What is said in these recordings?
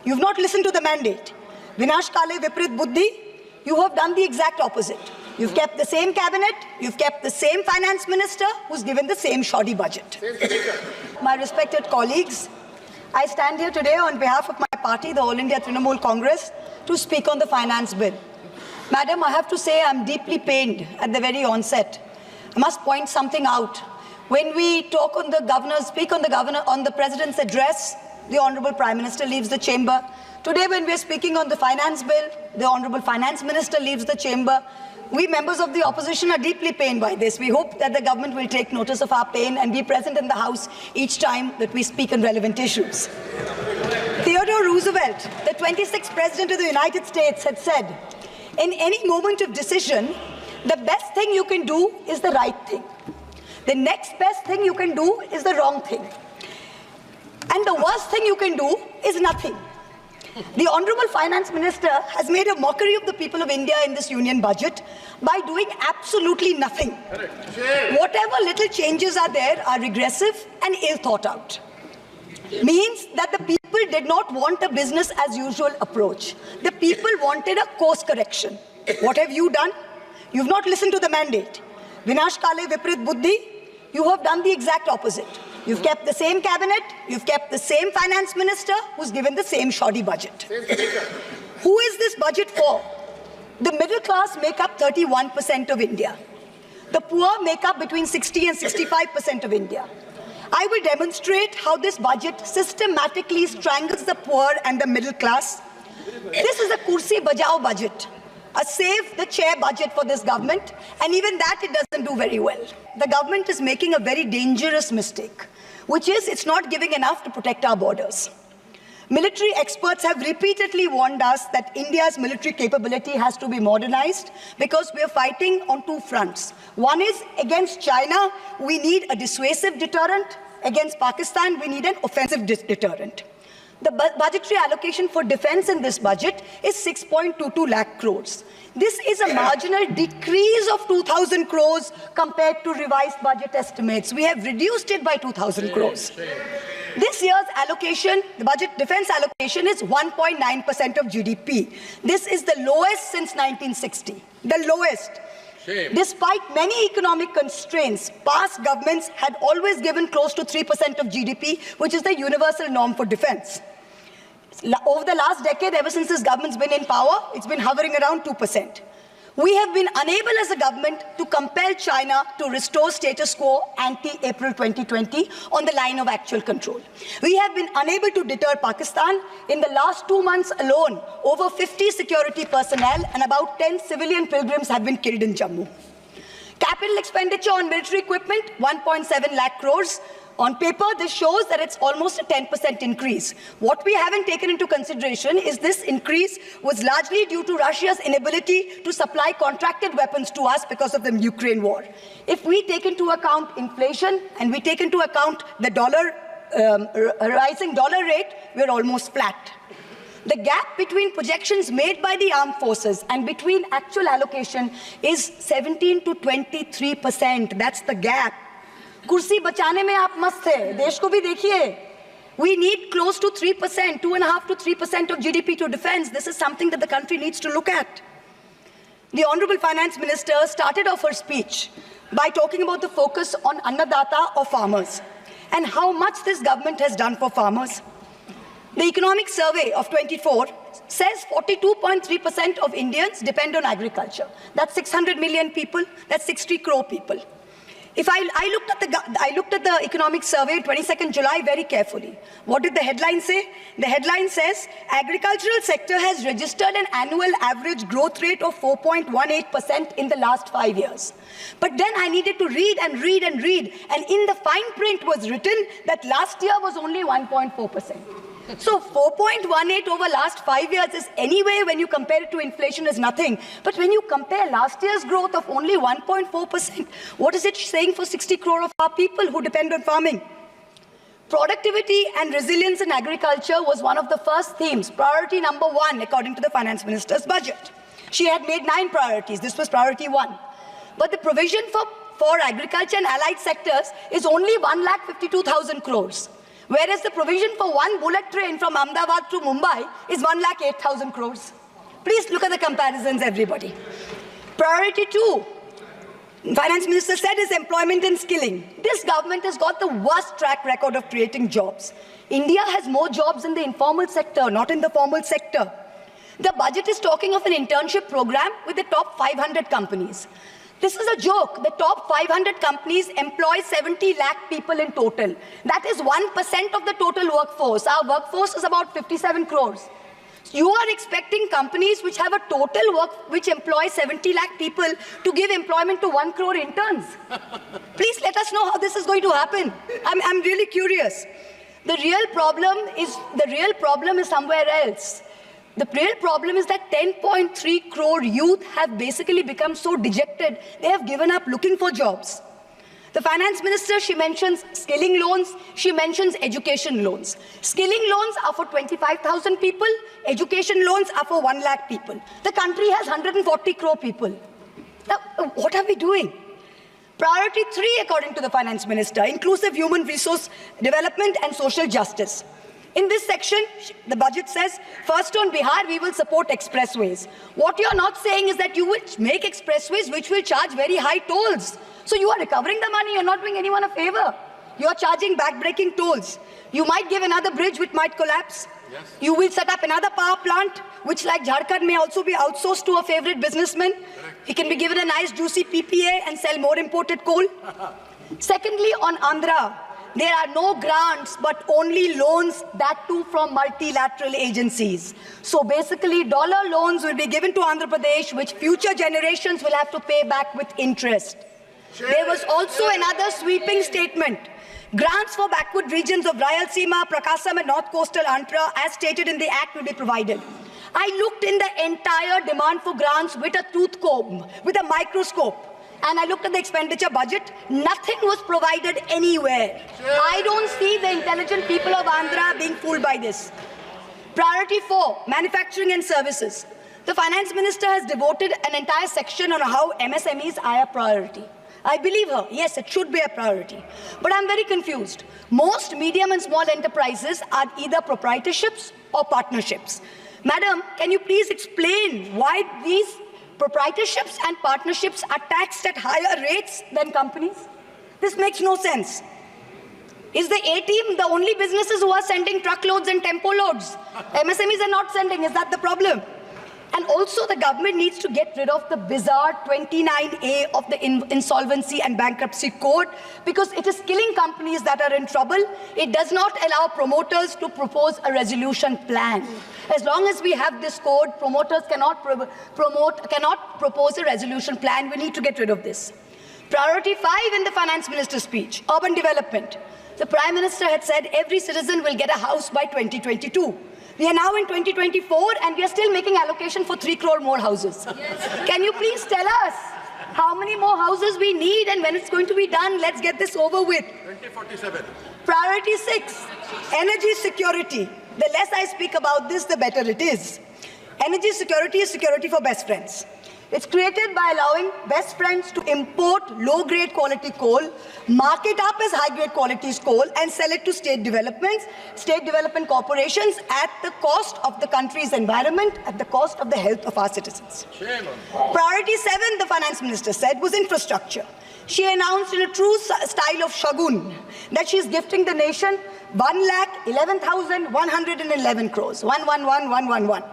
You've not listened to the mandate. Vinash Kale Viprit Buddhi, you have done the exact opposite. You've kept the same cabinet, you've kept the same finance minister who's given the same shoddy budget. My respected colleagues, I stand here today on behalf of my party, the All India Trinamool Congress, to speak on the finance bill. Madam, I have to say I'm deeply pained at the very onset. I must point something out. When we talk on the on the President's address, the Honorable Prime Minister leaves the chamber. Today, when we are speaking on the finance bill, the Honorable Finance Minister leaves the chamber. We members of the opposition are deeply pained by this. We hope that the government will take notice of our pain and be present in the House each time that we speak on relevant issues. Theodore Roosevelt, the 26th President of the United States, had said, in any moment of decision, the best thing you can do is the right thing. The next best thing you can do is the wrong thing. And the worst thing you can do is nothing. The Honorable Finance Minister has made a mockery of the people of India in this union budget by doing absolutely nothing. Whatever little changes are there are regressive and ill thought out. Means that the people did not want a business as usual approach. The people wanted a course correction. What have you done? You've not listened to the mandate. Vinash Kale Viprit Buddhi, you have done the exact opposite. You've kept the same cabinet, you've kept the same finance minister who's given the same shoddy budget. Who is this budget for? The middle class make up 31% of India. The poor make up between 60 and 65% of India. I will demonstrate how this budget systematically strangles the poor and the middle class. This is a kursi bajao budget, a save the chair budget for this government, and even that it doesn't do very well. The government is making a very dangerous mistake, which is it's not giving enough to protect our borders. Military experts have repeatedly warned us that India's military capability has to be modernized because we are fighting on two fronts. One is against China, we need a dissuasive deterrent. Against Pakistan, we need an offensive deterrent. The budgetary allocation for defense in this budget is 6.22 lakh crores. This is a marginal decrease of 2,000 crores compared to revised budget estimates. We have reduced it by 2,000 crores. This year's allocation, the budget defense allocation, is 1.9% of GDP. This is the lowest since 1960, the lowest. Shame. Despite many economic constraints, past governments had always given close to 3% of GDP, which is the universal norm for defense. Over the last decade, ever since this government's been in power, it's been hovering around 2%. We have been unable as a government to compel China to restore status quo ante-April 2020 on the line of actual control. We have been unable to deter Pakistan. In the last 2 months alone, over 50 security personnel and about 10 civilian pilgrims have been killed in Jammu. Capital expenditure on military equipment, 1.7 lakh crores. On paper, this shows that it's almost a 10% increase. What we haven't taken into consideration is this increase was largely due to Russia's inability to supply contracted weapons to us because of the Ukraine war. If we take into account inflation and we take into account the rising dollar rate, we're almost flat. The gap between projections made by the armed forces and between actual allocation is 17 to 23%. That's the gap. कुर्सी बचाने में आप मस्त है, देश को भी देखिए. We need close to 3%, 2.5 to 3% of GDP to defense. This is something that the country needs to look at. The Honorable Finance Minister started off her speech by talking about the focus on Annadata or farmers and how much this government has done for farmers. The Economic Survey of 24 says 42.3% of Indians depend on agriculture. That's 600 million people, that's 60 crore people. If I looked at the economic survey, 22nd July, very carefully. What did the headline say? The headline says, agricultural sector has registered an annual average growth rate of 4.18% in the last 5 years. But then I needed to read and read and read, and in the fine print was written that last year was only 1.4%. So 4.18 over last 5 years is anyway, when you compare it to inflation, is nothing. But when you compare last year's growth of only 1.4%, what is it saying for 60 crore of our people who depend on farming? Productivity and resilience in agriculture was one of the first themes, priority number 1, according to the Finance Minister's budget. She had made 9 priorities. This was priority 1. But the provision for agriculture and allied sectors is only 1,52,000 crores. Whereas the provision for one bullet train from Ahmedabad to Mumbai is 1,08,000 crores. Please look at the comparisons, everybody. Priority 2, Finance Minister said, is employment and skilling. This government has got the worst track record of creating jobs. India has more jobs in the informal sector, not in the formal sector. The budget is talking of an internship program with the top 500 companies. This is a joke. The top 500 companies employ 70 lakh people in total. That is 1% of the total workforce. Our workforce is about 57 crores. You are expecting companies which have a total which employ 70 lakh people to give employment to 1 crore interns. Please let us know how this is going to happen. I'm really curious. The real problem is somewhere else. The real problem is that 10.3 crore youth have basically become so dejected, they have given up looking for jobs. The finance minister, she mentions skilling loans, she mentions education loans. Skilling loans are for 25,000 people, education loans are for 1 lakh people. The country has 140 crore people. Now, what are we doing? Priority 3, according to the finance minister, inclusive human resource development and social justice. In this section, the budget says, first on Bihar, we will support expressways. What you're not saying is that you will make expressways which will charge very high tolls. So you are recovering the money, you're not doing anyone a favor. You're charging back-breaking tolls. You might give another bridge which might collapse. Yes. You will set up another power plant, which like Jharkhand may also be outsourced to a favorite businessman. Correct. He can be given a nice juicy PPA and sell more imported coal. Secondly, on Andhra, there are no grants, but only loans, that too from multilateral agencies. So basically, dollar loans will be given to Andhra Pradesh, which future generations will have to pay back with interest. There was also another sweeping statement. Grants for backward regions of Rayalaseema, Prakasam and North Coastal Andhra, as stated in the Act, will be provided. I looked in the entire demand for grants with a tooth comb, with a microscope. And I looked at the expenditure budget, nothing was provided anywhere. I don't see the intelligent people of Andhra being fooled by this. Priority 4, manufacturing and services. The finance minister has devoted an entire section on how MSMEs are a priority. I believe her, yes, it should be a priority. But I'm very confused. Most medium and small enterprises are either proprietorships or partnerships. Madam, can you please explain why these proprietorships and partnerships are taxed at higher rates than companies? This makes no sense. Is the A-team the only businesses who are sending truckloads and tempo loads? MSMEs are not sending, is that the problem? And also the government needs to get rid of the bizarre 29A of the Insolvency and Bankruptcy Code, because it is killing companies that are in trouble. It does not allow promoters to propose a resolution plan. As long as we have this code, promoters cannot propose a resolution plan. We need to get rid of this. Priority 5 in the finance minister's speech, urban development. The Prime Minister had said every citizen will get a house by 2022. We are now in 2024 and we are still making allocation for 3 crore more houses. Yes. Can you please tell us how many more houses we need and when it's going to be done? Let's get this over with. 2047. Priority 6, energy security. The less I speak about this, the better it is. Energy security is security for best friends. It's created by allowing best friends to import low-grade quality coal, mark it up as high-grade quality coal, and sell it to state development corporations at the cost of the country's environment, at the cost of the health of our citizens. Priority 7, the finance minister said, was infrastructure. She announced in a true style of Shagun that she is gifting the nation 1,11,111 crores. 111,111.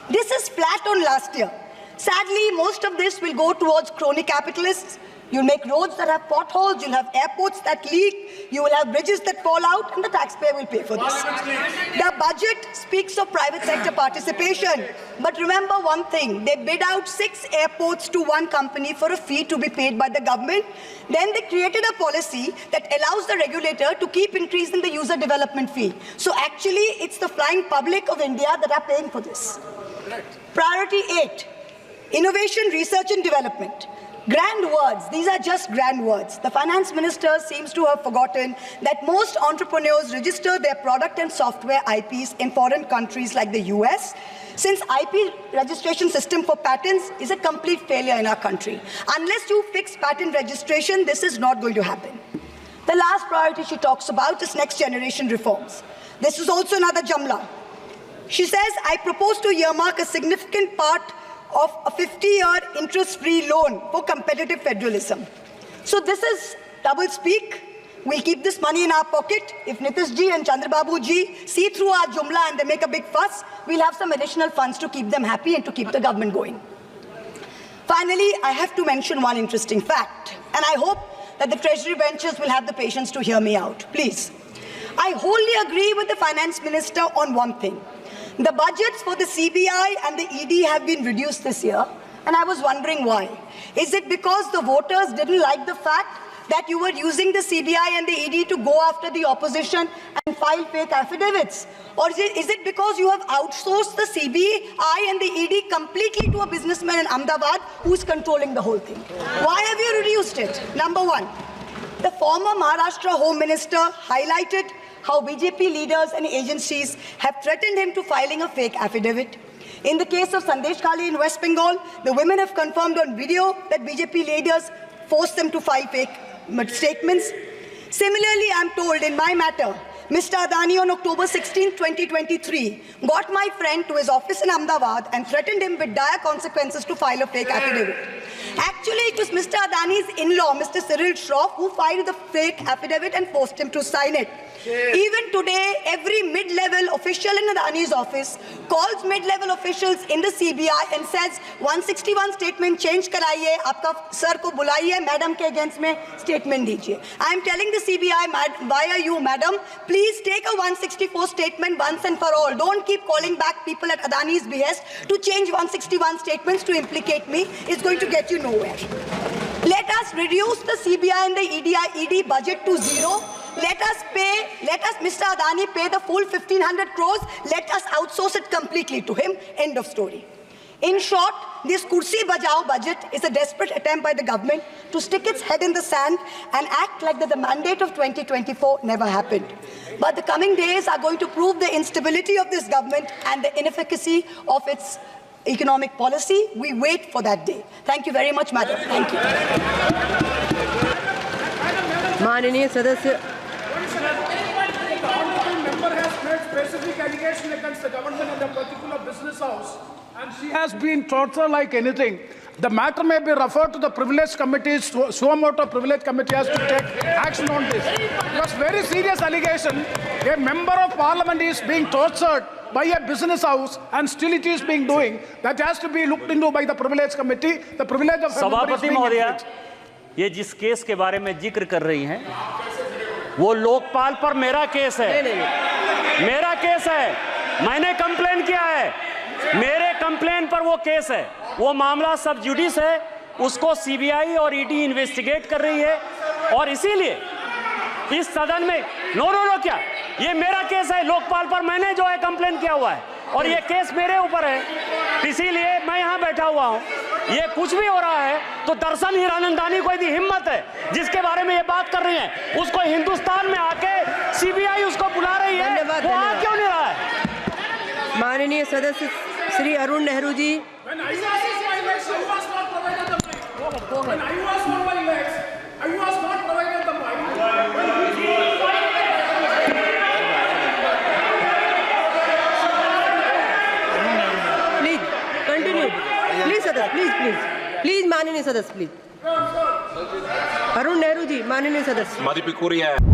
This is flat on last year. Sadly, most of this will go towards crony capitalists. You'll make roads that have potholes, you'll have airports that leak, you will have bridges that fall out, and the taxpayer will pay for this. The budget speaks of private sector participation. But remember one thing, they bid out 6 airports to one company for a fee to be paid by the government. Then they created a policy that allows the regulator to keep increasing the user development fee. So actually, it's the flying public of India that are paying for this. Priority 8. Innovation, research and development. Grand words, these are just grand words. The finance minister seems to have forgotten that most entrepreneurs register their product and software IPs in foreign countries like the US, since IP registration system for patents is a complete failure in our country. Unless you fix patent registration, this is not going to happen. The last priority she talks about is next generation reforms. This is also another Jamla. She says, I propose to earmark a significant part of a 50-year interest-free loan for competitive federalism. So this is double speak. We'll keep this money in our pocket. If Nitish ji and Chandrababu ji see through our Jumla and they make a big fuss, we'll have some additional funds to keep them happy and to keep the government going. Finally, I have to mention one interesting fact, and I hope that the Treasury benches will have the patience to hear me out. Please. I wholly agree with the Finance Minister on one thing. The budgets for the CBI and the ED have been reduced this year, and I was wondering why. Is it because the voters didn't like the fact that you were using the CBI and the ED to go after the opposition and file fake affidavits? Or is it because you have outsourced the CBI and the ED completely to a businessman in Ahmedabad who's controlling the whole thing? Why have you reduced it? Number one, the former Maharashtra Home Minister highlighted how BJP leaders and agencies have threatened him to filing a fake affidavit. In the case of Sandesh Khale in West Bengal, the women have confirmed on video that BJP leaders forced them to file fake statements. Similarly, I'm told in my matter, Mr. Adani on October 16, 2023, got my friend to his office in Ahmedabad and threatened him with dire consequences to file a fake affidavit. Actually, it was Mr. Adani's in-law, Mr. Cyril Shroff, who filed the fake affidavit and forced him to sign it. Even today, every mid-level official in Adani's office calls mid-level officials in the CBI and says, 161 statement change karaiye, aapka sir ko bulaiye, madam ke against mein statement dijiye. I am telling the CBI via you, madam, please take a 164 statement once and for all. Don't keep calling back people at Adani's behest to change 161 statements to implicate me. It's going to get you nowhere. Let us reduce the CBI and the ED budget to zero. Let us, Mr. Adani pay the full 1,500 crores. Let us outsource it completely to him. End of story. In short, this Kursi Bajao budget is a desperate attempt by the government to stick its head in the sand and act like that the mandate of 2024 never happened. But the coming days are going to prove the instability of this government and the inefficacy of its economic policy. We wait for that day. Thank you very much, madam. Thank you. माननीय सदस्य Specific allegation against the government and a particular business house, and she has been tortured like anything. The matter may be referred to the privilege committee. Suo privilege committee has to take action on this. Because very serious allegation. A member of parliament is being tortured by a business house, and still it is being doing. That has to be looked into by the privilege committee. The privilege of सभापति महोदया, ये जिस case के बारे में जिक्र कर रही हैं, वो लोकपाल पर मेरा केस है। मेरा केस है, मैंने कंप्लेन किया है, मेरे कंप्लेन पर वो केस है। वो मामला सब जुडिस है, उसको सीबीआई और ईडी इन्वेस्टिगेट कर रही है, और इसीलिए इस सदन में नो क्या, ये मेरा केस है, लोकपाल पर मैंने जो है कंप्लेन किया हुआ है, और ये केस मेरे ऊपर है, इसीलिए मैं यहाँ बैठा हुआ हूँ। ये कुछ भी हो रहा है तो दर्शन हीरानंदानी को यदि हिम्मत है जिसके बारे में ये बात कर रही है, उसको हिंदुस्तान में आके सीबीआई उसको बुला रही है, वो आ क्यों नहीं रहा है? माननीय सदस्य Shri Arun Nehru ji. Please continue, please सदस्य, प्लीज माननीय सदस्य, प्लीज। अरुण नेहरू जी, माननीय सदस्य।